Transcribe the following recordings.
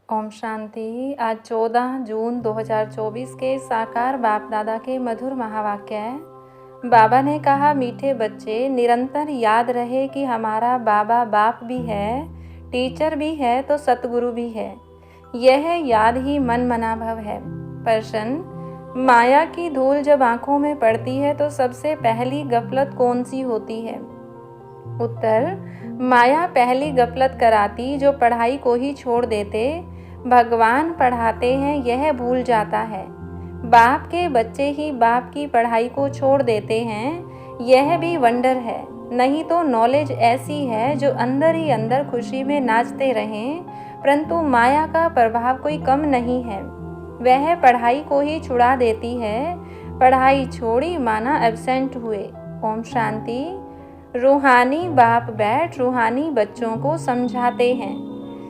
ओम शांति। आज 14 जून 2024 के साकार बाप दादा के मधुर महावाक्य है। बाबा ने कहा, मीठे बच्चे, निरंतर याद रहे कि हमारा बाबा बाप भी है, टीचर भी है तो सतगुरु भी है। यह याद ही मन मना भव है। प्रश्न, माया की धूल जब आंखों में पड़ती है तो सबसे पहली गफलत कौन सी होती है? उत्तर, माया पहली गफलत कराती जो पढ़ाई को ही छोड़ देते। भगवान पढ़ाते हैं यह भूल जाता है। बाप के बच्चे ही बाप की पढ़ाई को छोड़ देते हैं, यह भी वंडर है। नहीं तो नॉलेज ऐसी है जो अंदर ही अंदर खुशी में नाचते रहें, परंतु माया का प्रभाव कोई कम नहीं है। वह पढ़ाई को ही छुड़ा देती है। पढ़ाई छोड़ी माना एब्सेंट हुए। ओम शांति। रूहानी बाप बैठ रूहानी बच्चों को समझाते हैं।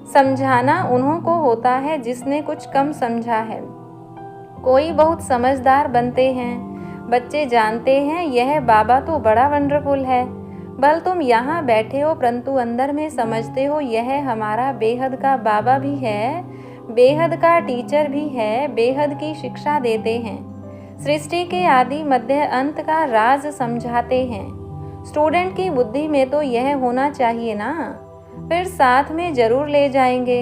समझाना उन्हों को होता है जिसने कुछ कम समझा है। कोई बहुत समझदार बनते हैं, बच्चे जानते हैं यह बाबा तो बड़ा वंडरफुल है। बल तुम यहाँ बैठे हो परंतु अंदर में समझते हो यह हमारा बेहद का बाबा भी है, बेहद का टीचर भी है, बेहद की शिक्षा देते हैं। सृष्टि के आदि मध्य अंत का राज समझाते हैं। स्टूडेंट की बुद्धि में तो यह होना चाहिए ना, फिर साथ में जरूर ले जाएंगे।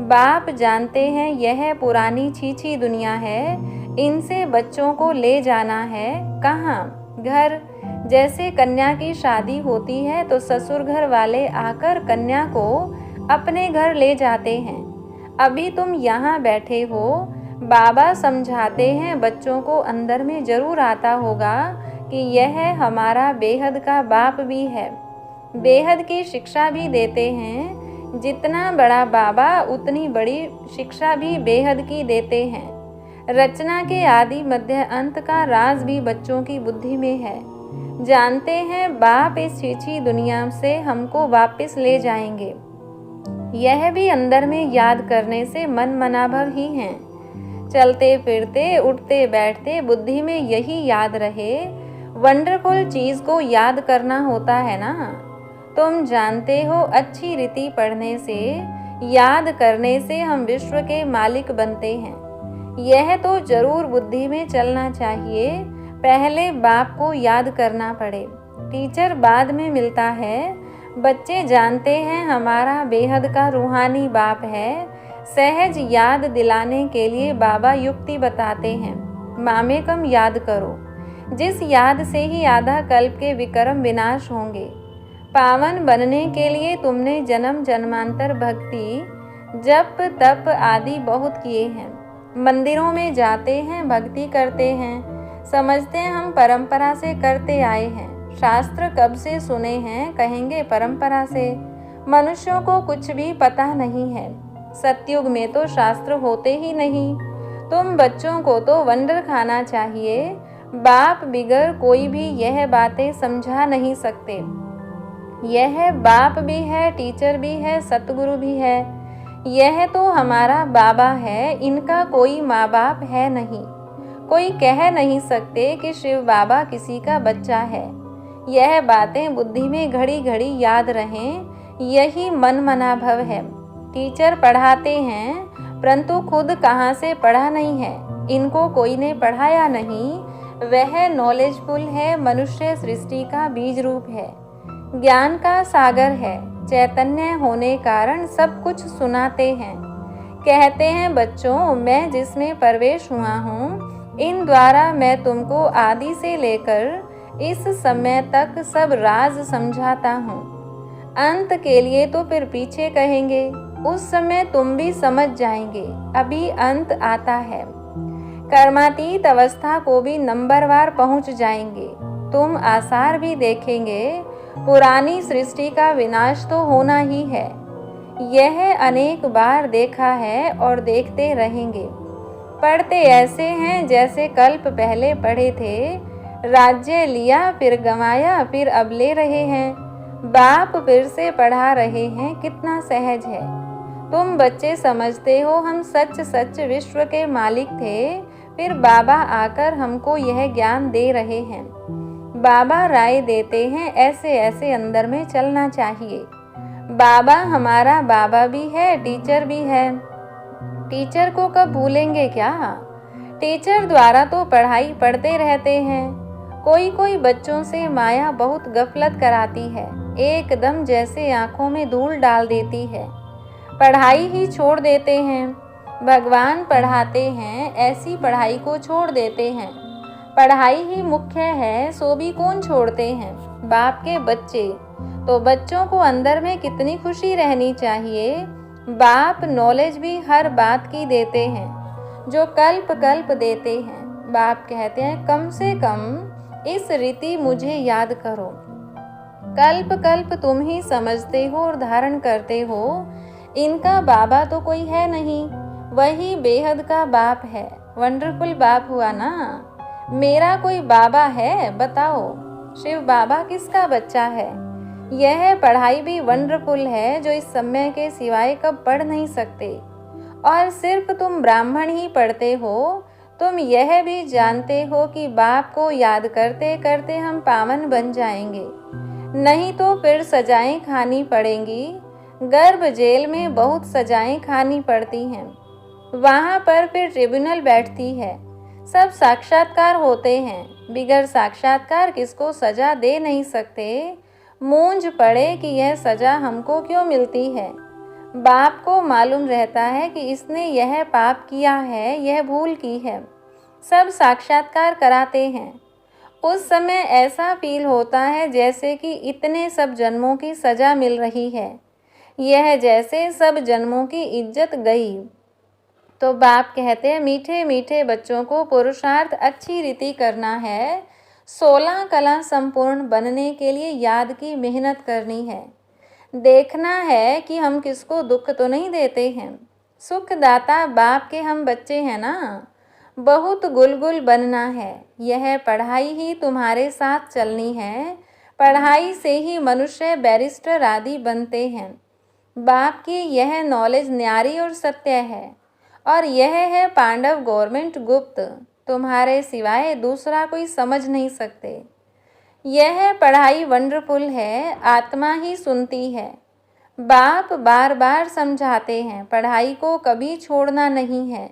बाप जानते हैं यह पुरानी छीछी दुनिया है, इनसे बच्चों को ले जाना है। कहाँ? घर। जैसे कन्या की शादी होती है तो ससुर घर वाले आकर कन्या को अपने घर ले जाते हैं। अभी तुम यहाँ बैठे हो, बाबा समझाते हैं बच्चों को, अंदर में जरूर आता होगा कि यह हमारा बेहद का बाप भी है, बेहद की शिक्षा भी देते हैं। जितना बड़ा बाबा उतनी बड़ी शिक्षा भी बेहद की देते हैं। रचना के आदि मध्य अंत का राज भी बच्चों की बुद्धि में है। जानते हैं बाप इस छीछी दुनिया से हमको वापस ले जाएंगे। यह भी अंदर में याद करने से मन मनाभव ही हैं। चलते फिरते उठते बैठते बुद्धि में यही याद रहे। वंडरफुल चीज को याद करना होता है ना। तुम जानते हो अच्छी रीति पढ़ने से, याद करने से हम विश्व के मालिक बनते हैं। यह तो जरूर बुद्धि में चलना चाहिए। पहले बाप को याद करना पड़े, टीचर बाद में मिलता है। बच्चे जानते हैं हमारा बेहद का रूहानी बाप है। सहज याद दिलाने के लिए बाबा युक्ति बताते हैं। मामे कम याद करो, जिस याद से ही आधा कल्प के विक्रम विनाश होंगे। पावन बनने के लिए तुमने जन्म जन्मांतर भक्ति जप तप आदि बहुत किए हैं। मंदिरों में जाते हैं, भक्ति करते हैं, समझते हैं हम परंपरा से करते आए हैं। शास्त्र कब से सुने हैं, कहेंगे परंपरा से। मनुष्यों को कुछ भी पता नहीं है। सतयुग में तो शास्त्र होते ही नहीं। तुम बच्चों को तो वंडर खाना चाहिए। बाप बिगर कोई भी यह बातें समझा नहीं सकते। यह बाप भी है, टीचर भी है, सतगुरु भी है। यह तो हमारा बाबा है, इनका कोई माँ बाप है नहीं। कोई कह नहीं सकते कि शिव बाबा किसी का बच्चा है। यह बातें बुद्धि में घड़ी घड़ी याद रहें, यही मन मनाभव है। टीचर पढ़ाते हैं परंतु खुद कहाँ से पढ़ा नहीं है, इनको कोई ने पढ़ाया नहीं। वह नॉलेजफुल है, मनुष्य सृष्टि का बीज रूप है, ज्ञान का सागर है। चैतन्य होने कारण सब कुछ सुनाते हैं। कहते हैं बच्चों, मैं जिसमें प्रवेश हुआ हूँ, इन द्वारा मैं तुमको आदि से लेकर इस समय तक सब राज समझाता हूँ। अंत के लिए तो फिर पीछे कहेंगे, उस समय तुम भी समझ जाएंगे। अभी अंत आता है, कर्मातीत अवस्था को भी नंबरवार पहुंच जाएंगे। तुम आसार भी देखेंगे। पुरानी सृष्टि का विनाश तो होना ही है, यह अनेक बार देखा है और देखते रहेंगे। पढ़ते ऐसे हैं जैसे कल्प पहले पढ़े थे। राज्य लिया फिर गंवाया, फिर अब ले रहे हैं। बाप फिर से पढ़ा रहे हैं, कितना सहज है। तुम बच्चे समझते हो हम सच सच विश्व के मालिक थे, फिर बाबा आकर हमको यह ज्ञान दे रहे हैं। बाबा राय देते हैं ऐसे ऐसे अंदर में चलना चाहिए। बाबा हमारा बाबा भी है, टीचर भी है। टीचर को कब भूलेंगे क्या? टीचर द्वारा तो पढ़ाई पढ़ते रहते हैं। कोई कोई बच्चों से माया बहुत गफलत कराती है, एकदम जैसे आंखों में धूल डाल देती है। पढ़ाई ही छोड़ देते हैं। भगवान पढ़ाते हैं, ऐसी पढ़ाई को छोड़ देते हैं। पढ़ाई ही मुख्य है, सो भी कौन छोड़ते हैं? बाप के बच्चे। तो बच्चों को अंदर में कितनी खुशी रहनी चाहिए। बाप नॉलेज भी हर बात की देते हैं, जो कल्प कल्प देते हैं। बाप कहते हैं कम से कम इस रीति मुझे याद करो। कल्प कल्प तुम ही समझते हो और धारण करते हो। इनका बाबा तो कोई है नहीं, वही बेहद का बाप है। वंडरफुल बाप हुआ ना। मेरा कोई बाबा है बताओ? शिव बाबा किसका बच्चा है? यह पढ़ाई भी वंडरफुल है, जो इस समय के सिवाय कब पढ़ नहीं सकते। और सिर्फ तुम ब्राह्मण ही पढ़ते हो। तुम यह भी जानते हो कि बाप को याद करते करते हम पावन बन जाएंगे, नहीं तो फिर सजाएं खानी पड़ेंगी। गर्भ जेल में बहुत सजाएं खानी पड़ती हैं। वहाँ पर फिर ट्रिब्यूनल बैठती है, सब साक्षात्कार होते हैं। बिगर साक्षात्कार किसको सजा दे नहीं सकते। मूंझ पड़े कि यह सजा हमको क्यों मिलती है। बाप को मालूम रहता है कि इसने यह पाप किया है, यह भूल की है। सब साक्षात्कार कराते हैं। उस समय ऐसा फील होता है जैसे कि इतने सब जन्मों की सजा मिल रही है, यह जैसे सब जन्मों की इज्जत गई। तो बाप कहते हैं मीठे मीठे बच्चों को पुरुषार्थ अच्छी रीति करना है। 16 कला संपूर्ण बनने के लिए याद की मेहनत करनी है। देखना है कि हम किसको दुख तो नहीं देते हैं। सुखदाता बाप के हम बच्चे हैं ना। बहुत गुलगुल बनना है। यह पढ़ाई ही तुम्हारे साथ चलनी है। पढ़ाई से ही मनुष्य बैरिस्टर आदि बनते हैं। बाप की यह नॉलेज न्यारी और सत्य है। और यह है पांडव गवर्नमेंट गुप्त, तुम्हारे सिवाय दूसरा कोई समझ नहीं सकते। यह पढ़ाई वंडरफुल है, आत्मा ही सुनती है। बाप बार बार समझाते हैं पढ़ाई को कभी छोड़ना नहीं है।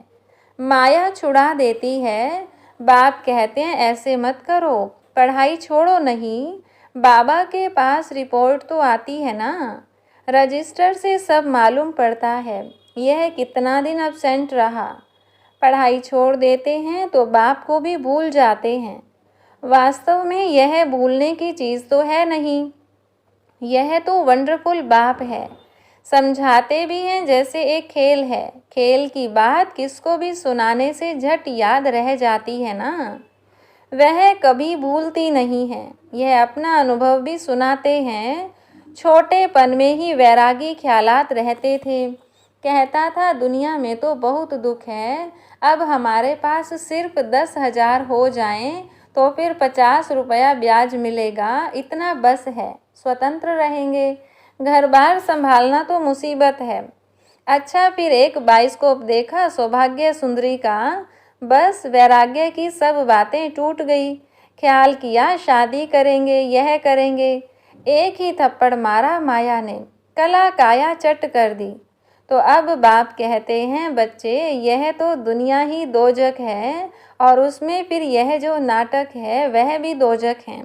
माया छुड़ा देती है। बाप कहते हैं ऐसे मत करो, पढ़ाई छोड़ो नहीं। बाबा के पास रिपोर्ट तो आती है ना, रजिस्टर से सब मालूम पड़ता है यह कितना दिन अब्सेंट रहा। पढ़ाई छोड़ देते हैं तो बाप को भी भूल जाते हैं। वास्तव में यह भूलने की चीज़ तो है नहीं। यह तो वंडरफुल बाप है। समझाते भी हैं जैसे एक खेल है। खेल की बात किसको भी सुनाने से झट याद रह जाती है ना, वह कभी भूलती नहीं है। यह अपना अनुभव भी सुनाते हैं। छोटेपन में ही वैरागी ख्यालात रहते थे। कहता था दुनिया में तो बहुत दुख है, अब हमारे पास सिर्फ 10,000 हो जाएं तो फिर 50 रुपया ब्याज मिलेगा, इतना बस है, स्वतंत्र रहेंगे। घर बार संभालना तो मुसीबत है। अच्छा फिर एक बाइस्कोप देखा सौभाग्य सुंदरी का, बस वैराग्य की सब बातें टूट गई। ख्याल किया शादी करेंगे, यह करेंगे। एक ही थप्पड़ मारा माया ने, कला काया चट कर दी। तो अब बाप कहते हैं बच्चे यह तो दुनिया ही दोजक है, और उसमें फिर यह जो नाटक है वह भी दोजक है।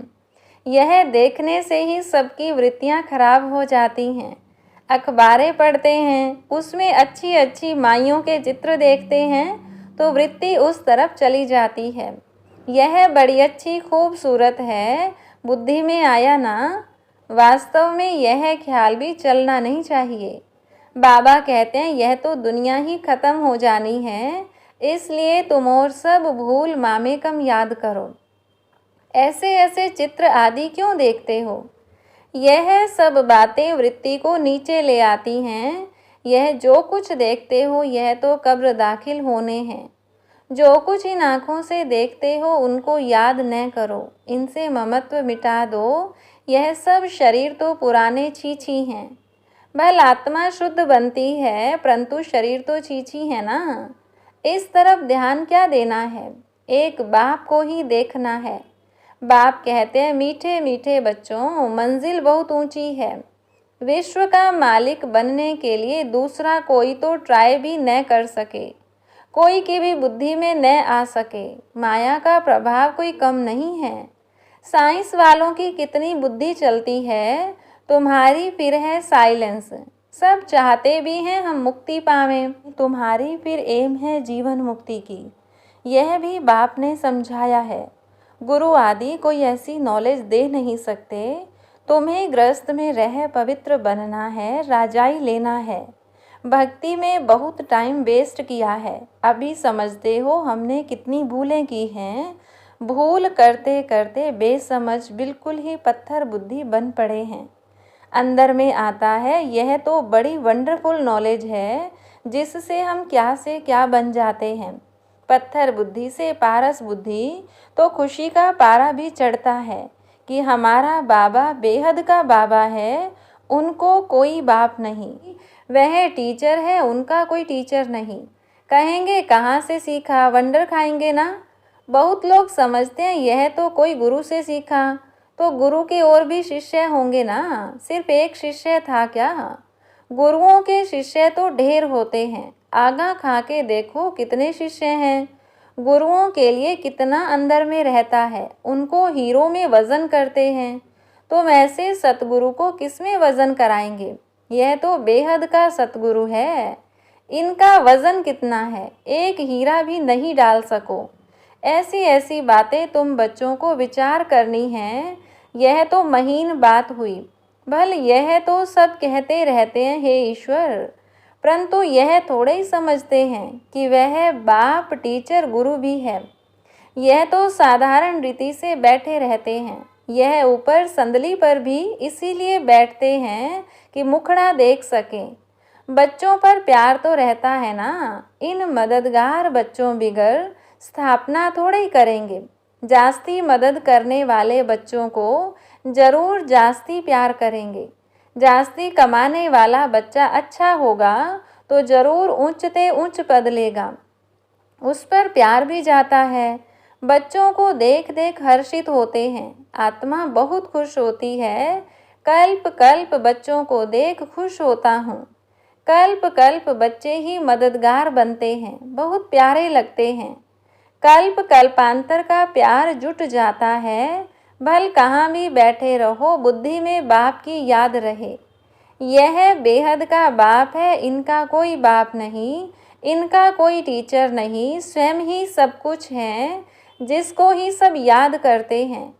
यह देखने से ही सबकी वृत्तियां खराब हो जाती हैं। अखबारें पढ़ते हैं, उसमें अच्छी अच्छी माइयों के चित्र देखते हैं तो वृत्ति उस तरफ चली जाती है। यह बड़ी अच्छी खूबसूरत है, बुद्धि में आया ना। वास्तव में यह ख्याल भी चलना नहीं चाहिए। बाबा कहते हैं यह तो दुनिया ही खत्म हो जानी है, इसलिए तुम और सब भूल मामे कम याद करो। ऐसे ऐसे चित्र आदि क्यों देखते हो? यह सब बातें वृत्ति को नीचे ले आती हैं। यह जो कुछ देखते हो यह तो कब्र दाखिल होने हैं। जो कुछ इन आँखों से देखते हो उनको याद न करो, इनसे ममत्व मिटा दो। यह सब शरीर तो पुराने छी हैं। भल आत्मा शुद्ध बनती है, परंतु शरीर तो छी है ना। इस तरफ ध्यान क्या देना है, एक बाप को ही देखना है। बाप कहते हैं मीठे मीठे बच्चों, मंजिल बहुत ऊंची है, विश्व का मालिक बनने के लिए दूसरा कोई तो ट्राई भी न कर सके, कोई की भी बुद्धि में न आ सके। माया का प्रभाव कोई कम नहीं है। साइंस वालों की कितनी बुद्धि चलती है, तुम्हारी फिर है साइलेंस। सब चाहते भी हैं हम मुक्ति पावें, तुम्हारी फिर एम है जीवन मुक्ति की। यह भी बाप ने समझाया है। गुरु आदि कोई ऐसी नॉलेज दे नहीं सकते। तुम्हें गृहस्थ में रह पवित्र बनना है, राजाई लेना है। भक्ति में बहुत टाइम वेस्ट किया है, अभी समझते हो हमने कितनी भूलें की हैं। भूल करते करते बेसमझ बिल्कुल ही पत्थर बुद्धि बन पड़े हैं। अंदर में आता है, यह तो बड़ी वंडरफुल नॉलेज है जिससे हम क्या से क्या बन जाते हैं। पत्थर बुद्धि से पारस बुद्धि तो खुशी का पारा भी चढ़ता है कि हमारा बाबा बेहद का बाबा है, उनको कोई बाप नहीं। वह टीचर है, उनका कोई टीचर नहीं। कहेंगे कहाँ से सीखा, वंडर खाएंगे ना। बहुत लोग समझते हैं यह तो कोई गुरु से सीखा, तो गुरु के और भी शिष्य होंगे ना, सिर्फ एक शिष्य था क्या। गुरुओं के शिष्य तो ढेर होते हैं। आगा खा के देखो कितने शिष्य हैं। गुरुओं के लिए कितना अंदर में रहता है, उनको हीरो में वजन करते हैं। तुम ऐसे सतगुरु को किस में वजन कराएंगे। यह तो बेहद का सतगुरु है, इनका वजन कितना है, एक हीरा भी नहीं डाल सको। ऐसी ऐसी बातें तुम बच्चों को विचार करनी है। यह तो महीन बात हुई। भल यह तो सब कहते रहते हैं हे ईश्वर, परंतु यह थोड़े ही समझते हैं कि वह बाप टीचर गुरु भी है। यह तो साधारण रीति से बैठे रहते हैं। यह ऊपर संदली पर भी इसीलिए बैठते हैं कि मुखड़ा देख सकें। बच्चों पर प्यार तो रहता है ना। इन मददगार बच्चों बिगर स्थापना थोड़े ही करेंगे। जास्ती मदद करने वाले बच्चों को जरूर जास्ती प्यार करेंगे। जास्ती कमाने वाला बच्चा अच्छा होगा तो जरूर ऊंचते ऊंच पद लेगा, उस पर प्यार भी जाता है। बच्चों को देख देख हर्षित होते हैं, आत्मा बहुत खुश होती है। कल्प कल्प बच्चों को देख खुश होता हूँ। कल्प कल्प बच्चे ही मददगार बनते हैं, बहुत प्यारे लगते हैं। कल्प कल्पांतर का प्यार जुट जाता है। भल कहाँ भी बैठे रहो, बुद्धि में बाप की याद रहे। यह बेहद का बाप है, इनका कोई बाप नहीं, इनका कोई टीचर नहीं, स्वयं ही सब कुछ है, जिसको ही सब याद करते हैं।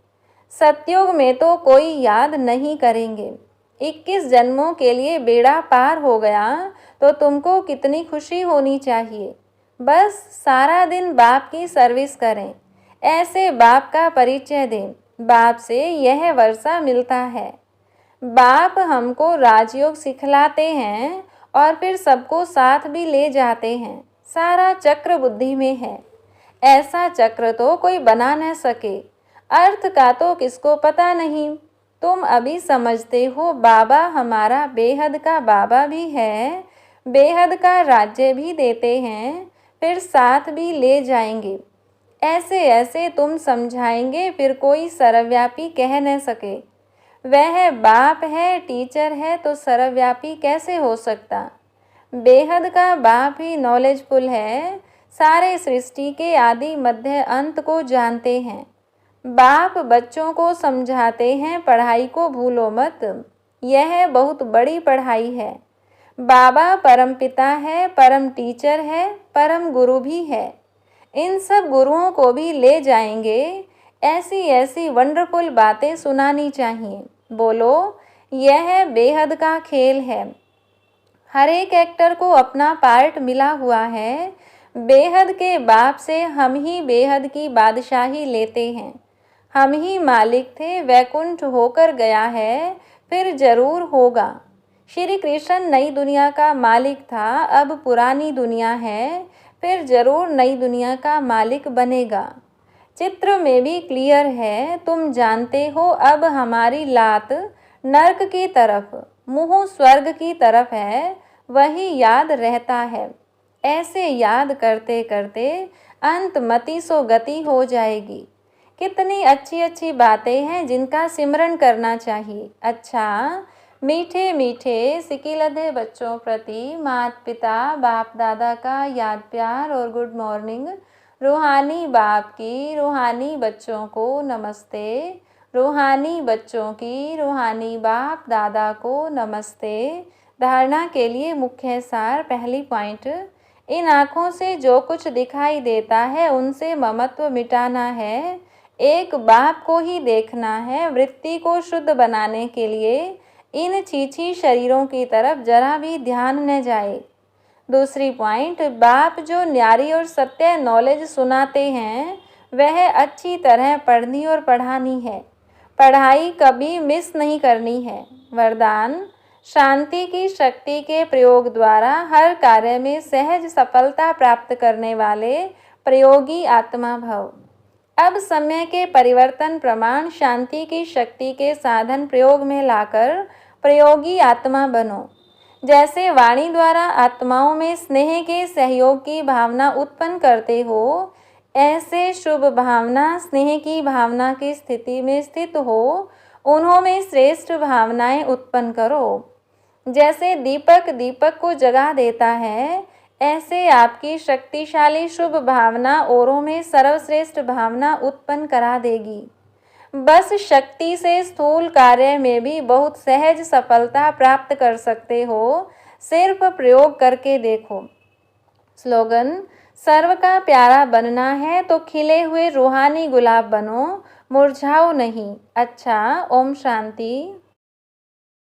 सतयुग में तो कोई याद नहीं करेंगे। 21 जन्मों के लिए बेड़ा पार हो गया तो तुमको कितनी खुशी होनी चाहिए। बस सारा दिन बाप की सर्विस करें, ऐसे बाप का परिचय दें। बाप से यह वर्षा मिलता है। बाप हमको राजयोग सिखलाते हैं और फिर सबको साथ भी ले जाते हैं। सारा चक्र बुद्धि में है। ऐसा चक्र तो कोई बना न सके। अर्थ का तो किसको पता नहीं। तुम अभी समझते हो बाबा हमारा बेहद का बाबा भी है, बेहद का राज्य भी देते हैं, फिर साथ भी ले जाएंगे। ऐसे ऐसे तुम समझाएंगे, फिर कोई सर्वव्यापी कह न सके। वह बाप है, टीचर है, तो सर्वव्यापी कैसे हो सकता। बेहद का बाप ही नॉलेजफुल है, सारे सृष्टि के आदि मध्य अंत को जानते हैं। बाप बच्चों को समझाते हैं पढ़ाई को भूलो मत, यह बहुत बड़ी पढ़ाई है। बाबा परम पिता है, परम टीचर है, परम गुरु भी है। इन सब गुरुओं को भी ले जाएंगे। ऐसी ऐसी वंडरफुल बातें सुनानी चाहिए। बोलो, यह बेहद का खेल है। हर एक एक्टर को अपना पार्ट मिला हुआ है। बेहद के बाप से हम ही बेहद की बादशाही लेते हैं। हम ही मालिक थे, वैकुंठ होकर गया है, फिर जरूर होगा। श्री कृष्ण नई दुनिया का मालिक था, अब पुरानी दुनिया है, फिर जरूर नई दुनिया का मालिक बनेगा। चित्र में भी क्लियर है, तुम जानते हो। अब हमारी लात नर्क की तरफ, मुंह स्वर्ग की तरफ है, वही याद रहता है। ऐसे याद करते करते अंत मति सो गति हो जाएगी। कितनी अच्छी अच्छी बातें हैं जिनका सिमरन करना चाहिए। अच्छा, मीठे मीठे सिकिलधे बच्चों प्रति माता पिता बाप दादा का याद प्यार और गुड मॉर्निंग। रूहानी बाप की रूहानी बच्चों को नमस्ते। रूहानी बच्चों की रूहानी बाप दादा को नमस्ते। धारणा के लिए मुख्य सार। पहली पॉइंट, इन आँखों से जो कुछ दिखाई देता है उनसे ममत्व मिटाना है। एक बाप को ही देखना है। वृत्ति को शुद्ध बनाने के लिए इन छीछी शरीरों की तरफ जरा भी ध्यान न जाए। दूसरी पॉइंट, बाप जो न्यारी और सत्य नॉलेज सुनाते हैं वह अच्छी तरह पढ़नी और पढ़ानी है। पढ़ाई कभी मिस नहीं करनी है। वरदान, शांति की शक्ति के प्रयोग द्वारा हर कार्य में सहज सफलता प्राप्त करने वाले प्रयोगी आत्मा भव। अब समय के परिवर्तन प्रमाण शांति की शक्ति के साधन प्रयोग में लाकर प्रयोगी आत्मा बनो। जैसे वाणी द्वारा आत्माओं में स्नेह के सहयोग की भावना उत्पन्न करते हो, ऐसे शुभ भावना स्नेह की भावना की स्थिति में स्थित हो उन्होंने श्रेष्ठ भावनाएं उत्पन्न करो। जैसे दीपक दीपक को जगा देता है, ऐसे आपकी शक्तिशाली शुभ भावना औरों में सर्वश्रेष्ठ भावना उत्पन्न करा देगी। बस शक्ति से स्थूल कार्य में भी बहुत सहज सफलता प्राप्त कर सकते हो। सिर्फ प्रयोग करके देखो। स्लोगन, सर्व का प्यारा बनना है तो खिले हुए रूहानी गुलाब बनो, मुरझाओ नहीं। अच्छा, ओम शांति।